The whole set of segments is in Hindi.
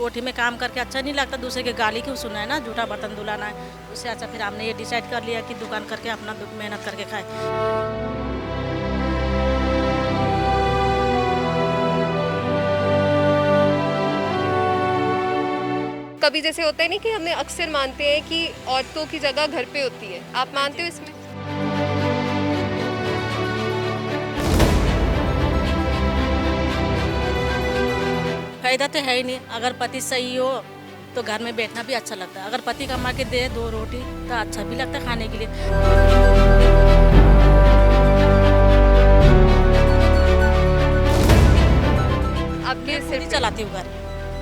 कोठी में काम करके अच्छा नहीं लगता, दूसरे की गाली क्यों सुना है ना, झूठा बर्तन धुलाना है। उससे अच्छा फिर हमने ये डिसाइड कर लिया कि दुकान करके अपना मेहनत करके खाए। कभी जैसे होता है नहीं कि हमने अक्सर मानते हैं कि औरतों की जगह घर पे होती है, आप मानते हो इसमें? फायदा तो है ही नहीं, अगर पति सही हो तो घर में बैठना भी अच्छा लगता है। अगर पति कमा के दे दो रोटी तो अच्छा भी लगता है खाने के लिए। आपके मैं खुद सिर ही पे चलाती हूँ घर,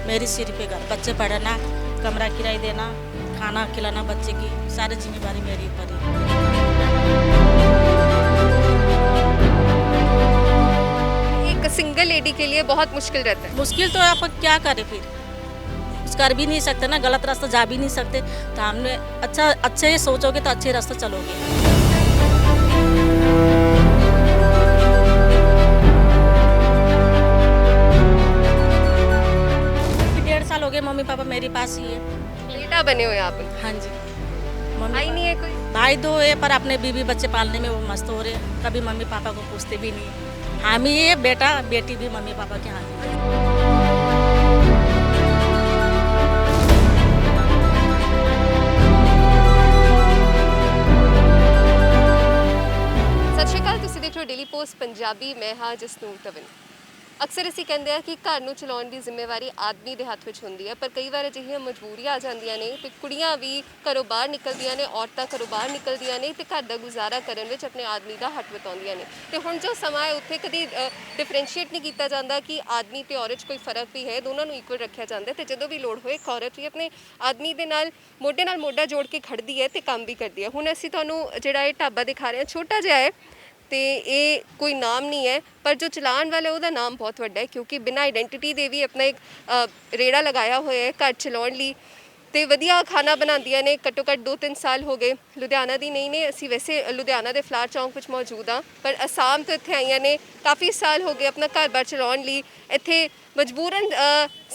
मेरी सिर पे घर, बच्चे पढ़ना, कमरा किराया देना, खाना खिलाना बच्चे की, सारी जिम्मेदारी मेरी ऊपर है। एक सिंगल लेडी के लिए बहुत मुश्किल रहता है। मुश्किल तो आप क्या करें फिर, कुछ कर भी नहीं सकते ना, गलत रास्ता जा भी नहीं सकते। तो हमने अच्छे सोचोगे तो अच्छे रास्ते चलोगे। 1.5 साल हो गए मम्मी पापा मेरे पास ही है। बेटा बने हुए आप, हाँ जी, मम्मी भाई नहीं है कोई? भाई दो है, पर अपने बीवी बच्चे पालने में वो मस्त हो रहे हैं, कभी मम्मी पापा को पूछते भी नहीं। हम ही है, बेटा बेटी भी मम्मी पापा के हाथ में। ਸਤਿ ਸ਼੍ਰੀ ਅਕਾਲ, ਤੁਸੀਂ ਦੇਖ ਰਹੇ ਹੋ ਡੇਲੀ ਪੋਸਟ ਪੰਜਾਬੀ। ਮੈਂ ਹਾਂ ਜਸਨੂਰ ਤਵਨ। ਅਕਸਰ ਅਸੀਂ ਕਹਿੰਦੇ ਆ ਕਿ ਘਰ ਨੂੰ ਚਲਾਉਣ ਦੀ ਜ਼ਿੰਮੇਵਾਰੀ ਆਦਮੀ ਦੇ ਹੱਥ ਵਿੱਚ ਹੁੰਦੀ ਹੈ, ਪਰ ਕਈ ਵਾਰ ਅਜਿਹੀਆਂ ਮਜਬੂਰੀਆਂ ਆ ਜਾਂਦੀਆਂ ਨੇ ਤੇ ਕੁੜੀਆਂ ਵੀ ਘਰੋਂ ਬਾਹਰ ਨਿਕਲਦੀਆਂ ਨੇ, ਔਰਤਾਂ ਘਰੋਂ ਬਾਹਰ ਨਿਕਲਦੀਆਂ ਨੇ ਤੇ ਘਰ ਦਾ ਗੁਜ਼ਾਰਾ ਕਰਨ ਵਿੱਚ ਆਪਣੇ ਆਦਮੀ ਦਾ ਹੱਥ ਵਟਾਉਂਦੀਆਂ ਨੇ। ਤੇ ਹੁਣ ਜੋ ਸਮਾਂ ਹੈ ਉੱਥੇ ਕਦੀ ਡਿਫਰੈਂਸ਼ੀਏਟ ਨਹੀਂ ਕੀਤਾ ਜਾਂਦਾ ਕਿ ਆਦਮੀ ਤੇ ਔਰਤ 'ਚ ਕੋਈ ਫਰਕ ਵੀ ਹੈ, ਦੋਨਾਂ ਨੂੰ ਇਕੁਅਲ ਰੱਖਿਆ ਜਾਂਦਾ ਤੇ ਜਦੋਂ ਵੀ ਲੋੜ ਹੋਏ ਇੱਕ ਔਰਤ ਵੀ ਆਪਣੇ ਆਦਮੀ ਦੇ ਨਾਲ ਮੋਢਾ ਜੋੜ ਕੇ ਖੜਦੀ ਹੈ ਤੇ ਕੰਮ ਵੀ ਕਰਦੀ ਹੈ। ਹੁਣ ਅਸੀਂ ਤੁਹਾਨੂੰ ਜਿਹੜਾ ਇਹ ਢਾਬਾ ਦਿਖਾ ਰਹੇ ਹਾਂ, ਛੋਟਾ ਜਿਹਾ ਹੈ ਤੇ ਇਹ ਕੋਈ ਨਾਮ ਨਹੀਂ ਹੈ, ਪਰ ਜੋ ਚਲਾਉਣ ਵਾਲਾ ਉਹਦਾ ਨਾਮ ਬਹੁਤ ਵੱਡਾ ਹੈ, ਕਿਉਂਕਿ ਬਿਨਾਂ ਆਇਡੈਂਟੀਟੀ ਦੇ ਵੀ ਆਪਣਾ ਇੱਕ ਰੇੜਾ ਲਗਾਇਆ ਹੋਇਆ ਹੈ ਘਰ ਚਲਾਉਣ ਲਈ। ਤੇ ਵਧੀਆ ਖਾਣਾ ਬਣਾਉਂਦੀਆਂ ਨੇ, ਘੱਟੋ ਘੱਟ 2-3 ਸਾਲ ਹੋ ਗਏ। ਲੁਧਿਆਣਾ ਦੀ ਨਹੀਂ ਨੇ, ਅਸੀਂ ਵੈਸੇ ਲੁਧਿਆਣਾ ਦੇ ਫਲਾਰ ਚੌਂਕ ਵਿੱਚ ਮੌਜੂਦ ਹਾਂ, ਪਰ ਅਸਾਮ ਤੋਂ ਇੱਥੇ ਆਈਆਂ ਨੇ, ਕਾਫੀ ਸਾਲ ਹੋ ਗਏ ਆਪਣਾ ਘਰ-ਬਾਰ ਚਲਾਉਣ ਲਈ ਇੱਥੇ ਮਜਬੂਰਨ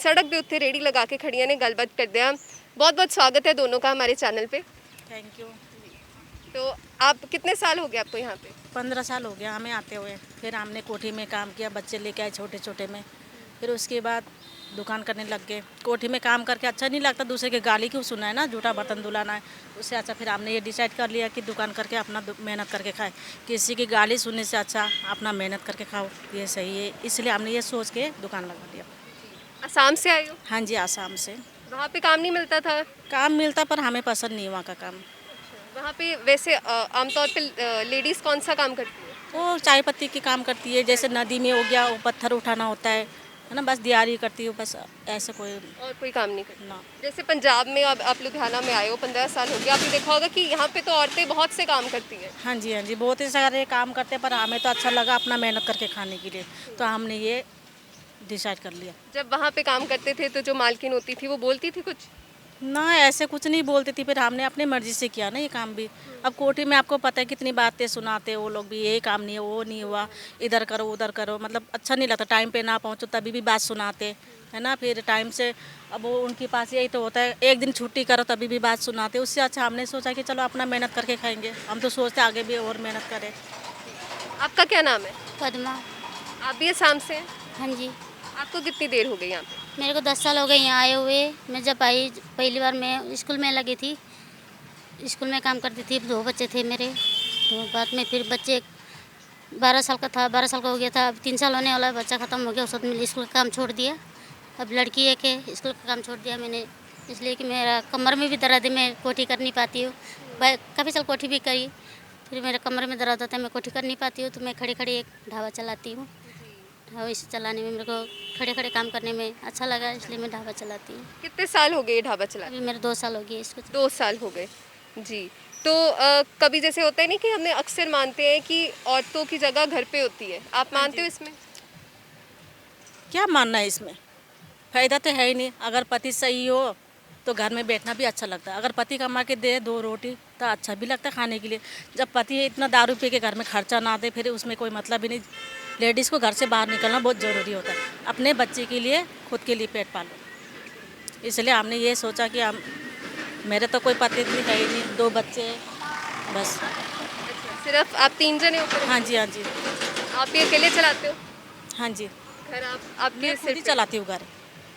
ਸੜਕ ਦੇ ਉੱਤੇ ਰੇੜੀ ਲਗਾ ਕੇ ਖੜੀਆਂ ਨੇ। ਗੱਲਬਾਤ ਕਰਦੇ ਹਾਂ। बहुत बहुत स्वागत है दोनों का हमारे चैनल पे। Thank you. तो आप कितने साल हो गए आपको यहाँ पे? 15 साल हो गया हमें आते हुए। फिर हमने कोठी में काम किया, बच्चे लेके आए छोटे छोटे में। फिर उसके बाद दुकान करने लग गए। कोठी में काम करके अच्छा नहीं लगता, दूसरे की गाली क्यों सुना है ना, झूठा बर्तन धुलाना है। उससे अच्छा फिर हमने ये डिसाइड कर लिया कि दुकान करके अपना मेहनत करके खाए। किसी की गाली सुनने से अच्छा अपना मेहनत करके खाओ, ये सही है। इसलिए हमने ये सोच के दुकान लगा दिया। असम से आए हो? हाँ जी, आसाम से। वहाँ पे काम नहीं मिलता था? काम मिलता पर हमें पसंद नहीं वहाँ का काम। वहाँ पे वैसे आमतौर पे लेडीज़ कौन सा काम करती है? वो चाय पत्ती की काम करती है, जैसे नदी में हो गया, वो पत्थर उठाना होता है ना, बस दिहाड़ी करती हूँ बस, ऐसे कोई और कोई काम नहीं करती? ना। जैसे पंजाब में अब आप लुधियाना में आए हो, 15 साल हो गए, आपने देखा होगा कि यहाँ पे तो औरतें बहुत से काम करती हैं। हाँ जी, हाँ जी, बहुत ही सारे काम करते हैं, पर हमें तो अच्छा लगा अपना मेहनत करके खाने के लिए, तो हमने ये डिसाइड कर लिया। जब वहाँ पे काम करते थे तो जो मालकिन होती थी वो बोलती थी कुछ? ना, ऐसे कुछ नहीं बोलती थी, फिर हमने अपनी मर्जी से किया ना ये काम भी। अब कोठी में आपको पता है कितनी बातें सुनाते हैं वो लोग भी, ये काम नहीं है, वो नहीं हुआ, इधर करो उधर करो, मतलब अच्छा नहीं लगता। टाइम पे ना पहुँचो तभी भी बात सुनाते है ना, फिर टाइम से अब वो उनके पास यही तो होता है, एक दिन छुट्टी करो तभी भी बात सुनाते। उससे अच्छा हमने सोचा कि चलो अपना मेहनत करके खाएंगे, हम तो सोचते आगे भी और मेहनत करें। आपका क्या नाम है? पद्मा। आप भी असम से हैं? हाँ जी, आपको कितनी देर हो गई यहाँ पे? मेरे को 10 साल हो गए यहाँ आए हुए। मैं जब आई पहली बार मैं स्कूल में लगी थी, स्कूल में काम करती थी, 2 बच्चे थे मेरे। तो बाद में फिर बच्चे 12 साल का था, 12 साल का हो गया था, अब 3 साल होने वाला है, बच्चा ख़त्म हो गया, उस वक्त मैंने स्कूल का काम छोड़ दिया। अब लड़की एक है, स्कूल का काम छोड़ दिया मैंने, इसलिए कि मेरा कमर में भी दर्द है, मैं कोठी कर नहीं पाती हूँ। काफ़ी साल कोठी भी करी, फिर मेरे कमर में दर्द होता है, मैं कोठी कर नहीं पाती हूँ, तो मैं खड़ी खड़ी एक ढाबा चलाती हूँ। ढाबा इसे चलाने में मेरे को खड़े खड़े काम करने में अच्छा लगा, इसलिए मैं ढाबा चलाती हूँ। कितने साल हो गए ये ढाबा चला? अभी मेरे 2 साल हो गए इसको। 2 साल हो गए जी। तो कभी जैसे होता है नहीं कि हमने अक्सर मानते हैं कि औरतों की जगह घर पे होती है, आप मानते हो इसमें? क्या मानना है इसमें, फायदा तो है ही नहीं। अगर पति सही हो तो घर में बैठना भी अच्छा लगता है। अगर पति कमा के दे 2 रोटी तो अच्छा भी लगता है खाने के लिए। जब पति इतना दारू पी के घर में खर्चा ना दे, फिर उसमें कोई मतलब ही नहीं। लेडीज़ को घर से बाहर निकलना बहुत ज़रूरी होता है, अपने बच्चे के लिए, खुद के लिए पेट पालो। इसलिए हमने ये सोचा कि हम मेरे तो कोई पति नहीं है ही नहीं, 2 बच्चे हैं बस। अच्छा, सिर्फ आप 3 जने हो? हाँ जी, हाँ जी, आप ही अकेले चलाते हो हाँ जी। घर? आपके मैं सिर खुद ही पे? चलाती हूँ घर,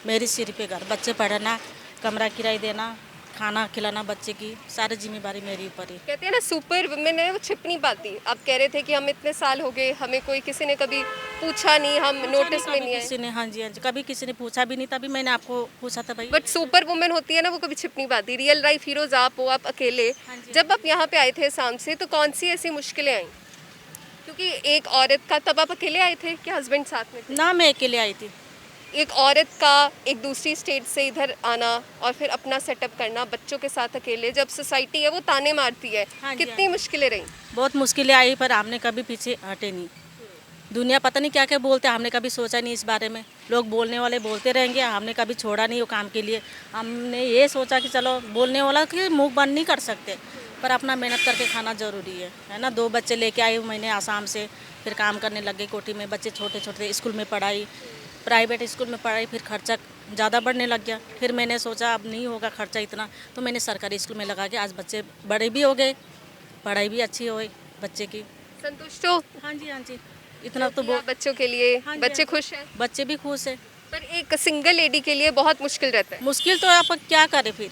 मेरी सिर पे घर, बच्चे पढ़ना, कमरा किराया देना, खाना खिलाना बच्चे की, सारी जिम्मेदारी मेरे ऊपर ही। कहते हैं ना सुपर वुमेन है वो छिप नहीं पाती। आप कह रहे थे कि हम इतने साल हो गए, हमें कोई किसी ने कभी पूछा नहीं, हम नोटिस में नहीं आए। किसी ने, हाँ जी, हाँ जी, कभी किसी ने पूछा भी नहीं, तभी मैंने आपको पूछा था भाई। बट सुपर वुमेन होती है ना, वो कभी छिप नहीं पाती। रियल लाइफ हीरोज आप हो, आप अकेले। हाँ जी। जब आप यहाँ पे आए थे शाम से, तो कौन सी ऐसी मुश्किलें आई? क्योंकि एक औरत का, तब आप अकेले आए थे कि हस्बैंड साथ में थे? ना मैं अकेले आई थी। एक औरत का एक दूसरी स्टेट से इधर आना और फिर अपना सेटअप करना बच्चों के साथ अकेले, जब सोसाइटी है वो ताने मारती है, हाँ जी, कितनी मुश्किलें रही? बहुत मुश्किलें आई पर हमने कभी पीछे हटे नहीं। दुनिया पता नहीं क्या क्या बोलते हैं, हमने कभी सोचा नहीं इस बारे में। लोग बोलने वाले बोलते रहेंगे, हमने कभी छोड़ा नहीं वो काम के लिए। हमने ये सोचा कि चलो बोलने वाला कि मुंह बंद नहीं कर सकते, पर अपना मेहनत करके खाना ज़रूरी है ना। 2 बच्चे लेके आई हूँ मैंने आसाम से, फिर काम करने लग गई कोठी में। बच्चे छोटे छोटे स्कूल में पढ़ाई, प्राइवेट स्कूल में पढ़ाई, फिर खर्चा ज़्यादा बढ़ने लग गया। फिर मैंने सोचा अब नहीं होगा खर्चा इतना, तो मैंने सरकारी स्कूल में लगा के आज बच्चे बड़े भी हो गए, पढ़ाई भी अच्छी हो गई बच्चे की। संतुष्ट हो? हाँ जी, हाँ जी, इतना तो किया बच्चों के लिए? हाँ जी, बच्चे हाँ। खुश हैं? बच्चे भी खुश है। पर एक सिंगल लेडी के लिए बहुत मुश्किल रहता है। मुश्किल तो आप क्या करें, फिर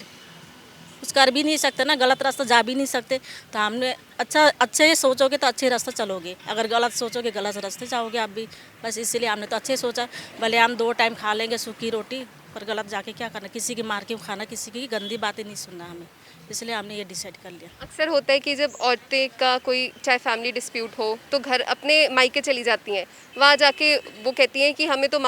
कुछ कर भी नहीं सकते ना, गलत रास्ता जा भी नहीं सकते। तो हमने अच्छे सोचोगे तो अच्छे रास्ते चलोगे, अगर गलत सोचोगे गलत रास्ते जाओगे आप भी। बस इसीलिए हमने तो अच्छे सोचा, भले हम 2 टाइम खा लेंगे सूखी रोटी, पर गलत जाके क्या करना, किसी की मार के खाना, किसी की गंदी बातें नहीं सुनना हमें। इसलिए हमने ये डिसाइड कर लिया। अक्सर होता है कि जब औरतें का कोई चाहे फैमिली डिस्प्यूट हो तो घर अपने मायके चली जाती हैं, वहाँ जाके वो कहती हैं कि हमें तो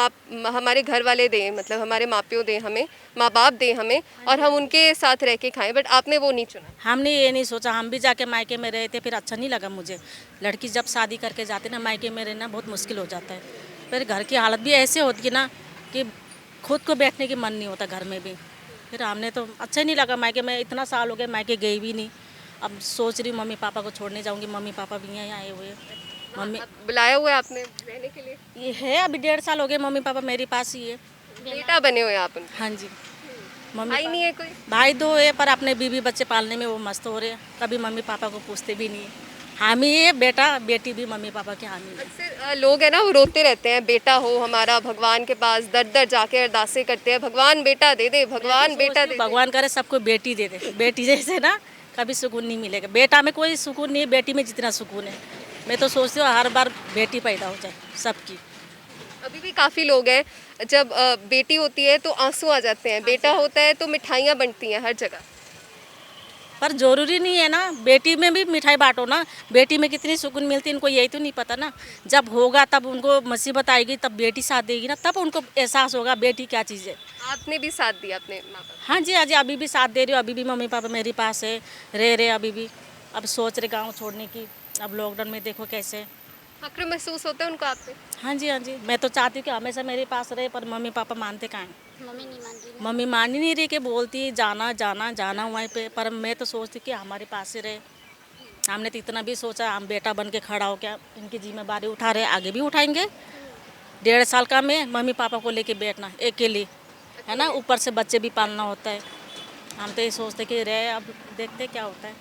हमारे घर वाले दें, मतलब हमारे माँ-प्यो दें हमें, माँ बाप दें हमें, और हम उनके साथ रह के खाएं। बट आपने वो नहीं चुना। हमने ये नहीं सोचा, हम भी जाके मायके में रहे थे, फिर अच्छा नहीं लगा मुझे। लड़की जब शादी करके जाते ना मायके में रहना बहुत मुश्किल हो जाता है। फिर घर की हालत भी ऐसे होती है ना कि खुद को बैठने की मन नहीं होता घर में भी। फिर हमने तो अच्छा ही नहीं लगा मायके में, इतना साल हो गए मायके गई भी नहीं। अब सोच रही हूँ मम्मी पापा को छोड़ने जाऊँगी, मम्मी पापा भी यहाँ आए हुए हैं। मम्मी आप बुलाया हुआ है आपने रहने के लिए? ये है, अभी 1.5 साल हो गए मम्मी पापा मेरे पास ही है। बेटा बने हुए आप उनके? हाँ जी, मम्मी भाई नहीं है कोई? भाई 2 है, पर अपने बीवी बच्चे पालने में वो मस्त हो रहे हैं, कभी मम्मी पापा को पूछते भी नहीं है। हामी है, बेटा बेटी भी मम्मी पापा के हामी है। अक्सर लोग है ना वो रोते रहते हैं, बेटा हो हमारा, भगवान के पास दर दर जाके अरदासें करते हैं, भगवान बेटा दे दे, भगवान बेटा दे दे। भगवान करे सबको बेटी दे दे, बेटी जैसे ना कभी सुकून नहीं मिलेगा। बेटा में कोई सुकून नहीं है, बेटी में जितना सुकून है। मैं तो सोचती हूँ हर बार बेटी पैदा हो जाए सबकी। अभी भी काफ़ी लोग हैं, जब बेटी होती है तो आंसू आ जाते हैं, बेटा होता है तो मिठाइयाँ बनती हैं हर जगह। पर जरूरी नहीं है ना, बेटी में भी मिठाई बांटो ना। बेटी में कितनी सुकून मिलती है इनको यही तो नहीं पता ना। जब होगा तब उनको मुसीबत आएगी, तब बेटी साथ देगी ना, तब उनको एहसास होगा बेटी क्या चीज़ है। आपने भी साथ दिया अपने माँ बाप? हाँ जी, हाँ जी, अभी भी साथ दे रही हूँ। अभी भी मम्मी पापा मेरे पास है, रह रहे अभी भी। अब सोच रहे गाँव छोड़ने की, अब लॉकडाउन में देखो कैसे। फक्र महसूस होता है उनको आप पे? हाँ जी, हाँ जी, मैं तो चाहती हूँ कि हमेशा मेरे पास रहे, पर मम्मी पापा मानते कहाँ हैं। मम्मी नहीं मान रही। मम्मी मान ही नहीं रही, कि बोलती जाना जाना जाना वहीं पे, पर मैं तो सोचती कि हमारे पास ही रहे। हमने तो इतना भी सोचा, हम बेटा बन के खड़ा हो क्या इनकी जिम्मेदारी उठा रहे, आगे भी उठाएंगे। 1.5 साल का मैं मम्मी पापा को लेके बैठना अकेले है ना, ऊपर से बच्चे भी पालना होता है। हम तो ये सोचते कि रहे, अब देखते क्या होता है।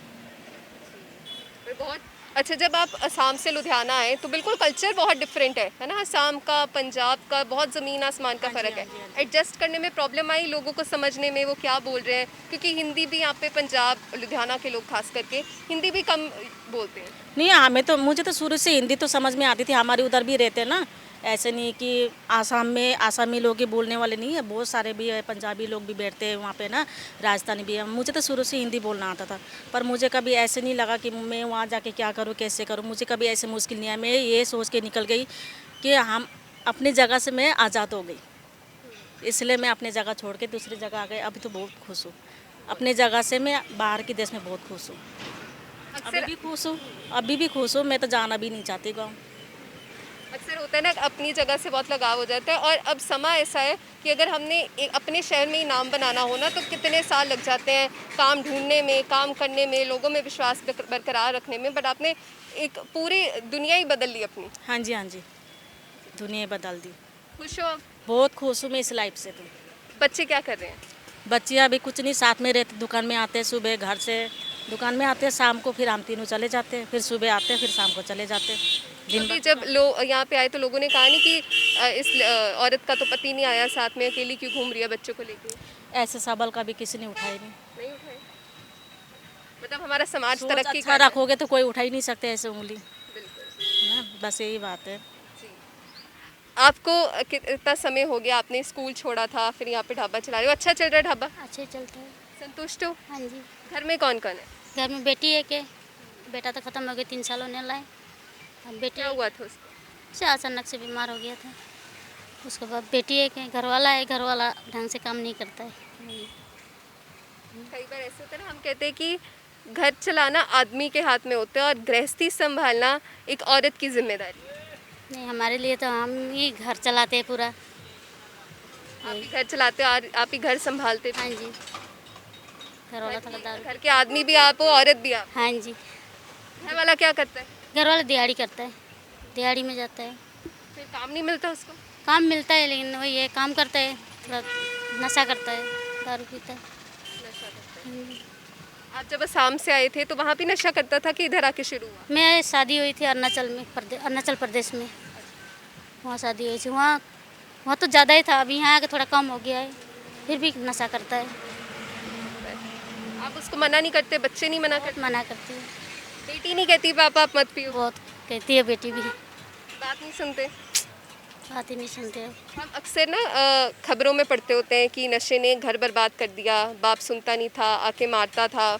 बहुत अच्छा। जब आप असम से लुधियाना आए तो बिल्कुल कल्चर बहुत डिफरेंट है ना, असम का पंजाब का बहुत ज़मीन आसमान का फ़र्क है। एडजस्ट करने में प्रॉब्लम आई लोगों को समझने में वो क्या बोल रहे हैं, क्योंकि हिंदी भी यहाँ पे पंजाब लुधियाना के लोग खास करके हिंदी भी कम बोलते हैं। नहीं, हमें तो, मुझे तो शुरू से हिंदी तो समझ में आती थी, हमारे उधर भी रहते हैं ना। ऐसे नहीं कि आसाम में आसामी लोग ही बोलने वाले नहीं है, बहुत सारे भी है, पंजाबी लोग भी बैठते हैं वहाँ पे ना, राजस्थानी भी है। मुझे तो शुरू से हिंदी बोलना आता था, पर मुझे कभी ऐसे नहीं लगा कि मैं वहाँ जाके क्या करूँ कैसे करूँ। मुझे कभी ऐसे मुश्किल नहीं आया। मैं ये सोच के निकल गई कि हम अपनी जगह से मैं आज़ाद हो गई, इसलिए मैं अपनी जगह छोड़ के दूसरी जगह आ गई। अभी तो बहुत खुश हूँ अपनी जगह से, मैं बाहर के देश में बहुत खुश हूँ। अभी भी खुश हूँ, अभी भी खुश हूँ। मैं तो जाना भी नहीं चाहती गाँव। अक्सर होता है ना अपनी जगह से बहुत लगाव हो जाता है, और अब समय ऐसा है कि अगर हमने एक अपने शहर में ही नाम बनाना हो ना तो कितने साल लग जाते हैं काम ढूंढने में, काम करने में, लोगों में विश्वास बरकरार रखने में। बट आपने एक पूरी दुनिया ही बदल ली अपनी। हाँ जी, हाँ जी, दुनिया बदल दी। खुश हो आप? बहुत खुश हूँ मैं इस लाइफ से। तो बच्चे क्या कर रहे हैं? बच्चियाँ अभी कुछ नहीं, साथ में रहते, दुकान में आते हैं सुबह, घर से दुकान में आते हैं, शाम को फिर हम तीनों चले जाते हैं, फिर सुबह आते हैं, फिर शाम को चले जाते हैं। दिन अभी भर जब लोग यहाँ पे आए तो लोगों ने कहा नहीं कि औरत का तो पति नहीं आया साथ में, अकेली क्यों घूम रही है बच्चों को लेके? ऐसे सवाल कभी किसी ने उठाए नहीं। नहीं उठाए? मतलब हमारा समाज सोच तरक्की अच्छा कर रहा है। रखोगे तो कोई उठा ही नहीं सकते ऐसे उंगली, बिल्कुल। है ना, बस यही बात है। जी। आपको कितना समय हो गया, आपने स्कूल छोड़ा था फिर यहाँ पे ढाबा चला रहे हो, अच्छा चल रहा है ढाबा? अच्छे चलता है। संतुष्ट हो? हाँ जी। घर में कौन कौन है? घर में बेटी है के, बेटा तो ख़त्म हो गया, 3 साल होने लाए। अब बेटी क्या हुआ था उसको? से अचानक से बीमार हो गया था। उसके बाद बेटी है के, घर वाला ढंग से काम नहीं करता है। कई बार ऐसे होता है ना, हम कहते हैं कि घर चलाना आदमी के हाथ में होता है और गृहस्थी संभालना एक औरत की जिम्मेदारी है। नहीं, हमारे लिए तो हम ही घर चलाते हैं पूरा। आप ही घर चलाते हो और आप ही घर संभालते हो। हाँ जी। घर वाला थोड़ा दारू। घर के आदमी भी आप हो, औरत भी आप। हाँ जी। घर वाला क्या करता है? घर वाला दिहाड़ी करता है, दिहाड़ी में जाता है। फिर काम नहीं मिलता उसको? काम मिलता है लेकिन वही है, काम करता है, थोड़ा नशा करता है, दारू पीता है। नशा करता हाँ जी। है। आप जब असम से आए थे तो वहाँ भी नशा करता था कि इधर आके शुरू हुआ? मैं शादी हुई थी अरुणाचल में, अरुणाचल प्रदेश में, वहाँ शादी हुई थी। वहाँ तो ज़्यादा ही था, अभी यहाँ आके थोड़ा कम हो गया है, फिर भी नशा करता है। आप उसको मना नहीं करते? बच्चे नहीं मना करते? मना करती है, बेटी नहीं कहती पापा आप मत पियो? बहुत कहती है बेटी भी, बात नहीं सुनते? बात ही नहीं सुनते हो। हम अक्सर ना खबरों में पढ़ते होते हैं कि नशे ने घर बर्बाद कर दिया, बाप सुनता नहीं था, आके मारता था।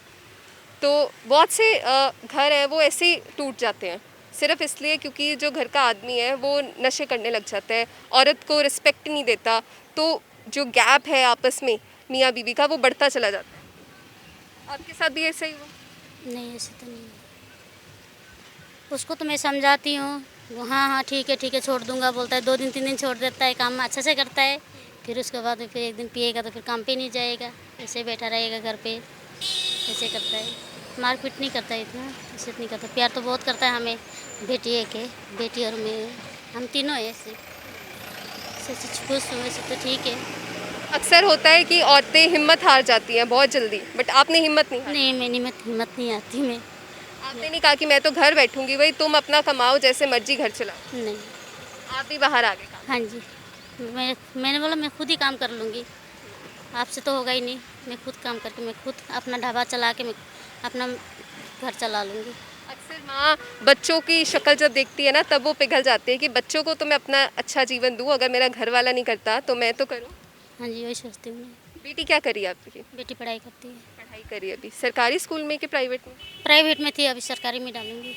तो बहुत से घर हैं वो ऐसे ही टूट जाते हैं सिर्फ इसलिए क्योंकि जो घर का आदमी है वो नशे करने लग जाता है, औरत को रिस्पेक्ट नहीं देता। तो जो गैप है आपस में मियाँ बीवी का वो बढ़ता चला जाता है। आपके साथ भी ऐसा ही हुआ? नहीं, ऐसे तो नहीं है। उसको तो मैं समझाती हूँ, वो हाँ ठीक है छोड़ दूंगा बोलता है, 2 दिन 3 दिन छोड़ देता है, काम अच्छे से करता है, फिर उसके बाद फिर एक दिन पिएगा तो फिर काम पे नहीं जाएगा, ऐसे बैठा रहेगा घर पे, ऐसे करता है। मारपीट नहीं करता है इतना, ऐसे नहीं करता, प्यार तो बहुत करता है हमें। बेटी है के, बेटी और मैं, हम तीनों हैं ऐसे खुश हूँ, वैसे तो ठीक है। अक्सर होता है कि औरतें हिम्मत हार जाती हैं बहुत जल्दी, बट आपने हिम्मत नहीं हारी। नहीं, मैं हिम्मत नहीं आती मैं। आपने नहीं कहा कि मैं तो घर बैठूंगी, वही तुम अपना कमाओ जैसे मर्जी घर चलाओ। नहीं। आप भी बाहर आ गए काम। हाँ जी। मैंने बोला मैं खुद ही काम कर लूँगी, आपसे तो होगा ही नहीं। मैं खुद काम करके, मैं खुद अपना ढाबा चला के मैं अपना घर चला लूँगी। अक्सर माँ बच्चों की शक्ल जब देखती है ना तब वो पिघल जाती है कि बच्चों को तो मैं अपना अच्छा जीवन दूँ, अगर मेरा घर वाला नहीं करता तो मैं तो करूँ। हाँ जी, वही सोचती हूँ मैं। बेटी क्या करी है आपकी? बेटी पढ़ाई करती है। पढ़ाई करी अभी सरकारी स्कूल में कि प्राइवेट में? प्राइवेट में थी, अभी सरकारी में डालूँगी,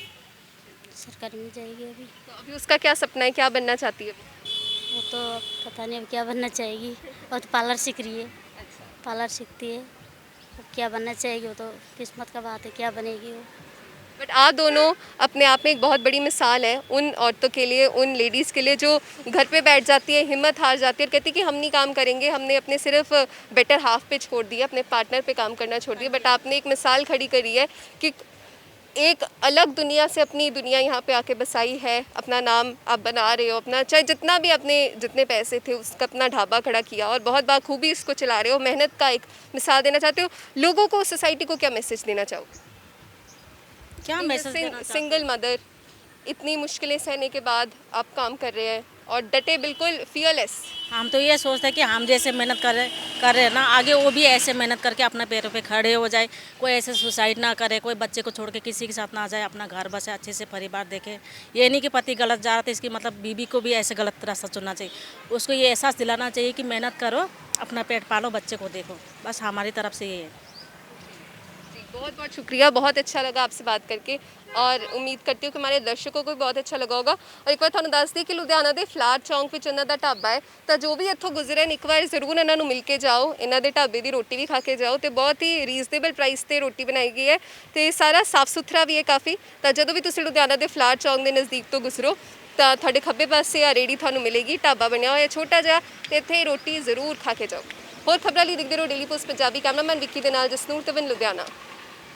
सरकारी में जाएगी अभी। तो अभी उसका क्या सपना है, क्या बनना चाहती है अभी? वो तो अब पता नहीं अब क्या बनना चाहेगी, और तो पार्लर सीख रही है, पार्लर सीखती है, अब क्या बनना चाहेगी वो तो किस्मत का बात है, क्या बनेगी वो। बट आप दोनों अपने आप में एक बहुत बड़ी मिसाल है उन औरतों के लिए, उन लेडीज़ के लिए जो घर पे बैठ जाती है, हिम्मत हार जाती है और कहती है कि हम नहीं काम करेंगे, हमने अपने सिर्फ बेटर हाफ पे छोड़ दिया, अपने पार्टनर पे काम करना छोड़ दिया। बट आपने एक मिसाल खड़ी करी है कि एक अलग दुनिया से अपनी दुनिया यहाँ पे आके बसाई है, अपना नाम आप बना रहे हो, अपना चाहे जितना भी अपने जितने पैसे थे उसका अपना ढाबा खड़ा किया और बहुत बाखूबी इसको चला रहे हो, मेहनत का एक मिसाल देना चाहते हो। लोगों को, सोसाइटी को क्या मैसेज देना चाहोगे? क्या मैसेज देना चाहते हैं? सिंगल मदर, इतनी मुश्किलें सहने के बाद आप काम कर रहे हैं और डटे, बिल्कुल फियरलेस। हम तो ये सोचते हैं कि हम जैसे मेहनत कर रहे हैं ना, आगे वो भी ऐसे मेहनत करके अपने पैरों पे खड़े हो जाए, कोई ऐसे सुसाइड ना करे, कोई बच्चे को छोड़ के किसी के साथ ना जाए, अपना घर बसे, अच्छे से परिवार देखे। ये नहीं कि पति गलत जा रहा था इसकी मतलब बीवी को भी ऐसे गलत रास्ता चुनना चाहिए, उसको ये एहसास दिलाना चाहिए कि मेहनत करो, अपना पेट पालो, बच्चे को देखो, बस हमारी तरफ से ये है। बहुत बहुत शुक्रिया, बहुत अच्छा लगा आपसे बात करके और उम्मीद करती हूँ कि हमारे दर्शकों को भी बहुत अच्छा लगा होगा। और एक बार ਤੁਹਾਨੂੰ ਦੱਸ ਦਈਏ ਕਿ ਲੁਧਿਆਣਾ ਦੇ ਫਲਾਰ ਚੌਂਕ ਵਿੱਚ ਇਹਨਾਂ ਦਾ ਢਾਬਾ ਹੈ, ਤਾਂ ਜੋ ਵੀ ਇੱਥੋਂ ਗੁਜ਼ਰੇ ਨੇ ਇੱਕ ਵਾਰ ਜ਼ਰੂਰ ਇਹਨਾਂ ਨੂੰ ਮਿਲ ਕੇ ਜਾਓ, ਇਹਨਾਂ ਦੇ ਢਾਬੇ ਦੀ ਰੋਟੀ ਵੀ ਖਾ ਕੇ ਜਾਓ ਤੇ ਬਹੁਤ ਹੀ ਰੀਜ਼ਨੇਬਲ ਪ੍ਰਾਈਸ ਤੇ ਰੋਟੀ ਬਣਾਈ ਗਈ ਹੈ ਤੇ ਸਾਰਾ ਸਾਫ਼ ਸੁਥਰਾ ਵੀ ਹੈ ਕਾਫੀ। ਤਾਂ ਜਦੋਂ ਵੀ ਤੁਸੀਂ ਲੁਧਿਆਣਾ ਦੇ ਫਲਾਰ ਚੌਂਕ ਦੇ ਨਜ਼ਦੀਕ ਤੋਂ ਗੁਜ਼ਰੋ ਤਾਂ ਤੁਹਾਡੇ ਖੱਬੇ ਪਾਸੇ ਆ ਰੇੜੀ ਤੁਹਾਨੂੰ ਮਿਲੇਗੀ, ਢਾਬਾ ਬਣਿਆ ਹੋਇਆ ਛੋਟਾ ਜਿਹਾ ਤੇ ਇੱਥੇ ਰੋਟੀ ਜ਼ਰੂਰ ਖਾ ਕੇ ਜਾਓ। ਹੋਰ ਖਬਰਾਂ ਲਈ ਦੇਖਦੇ ਰਹੋ daily post Punjabi. Cameraman Vicky ਦੇ ਨਾਲ ਜਸਨੂਰ ਤਵਨ, ਲੁਧਿਆਣਾ।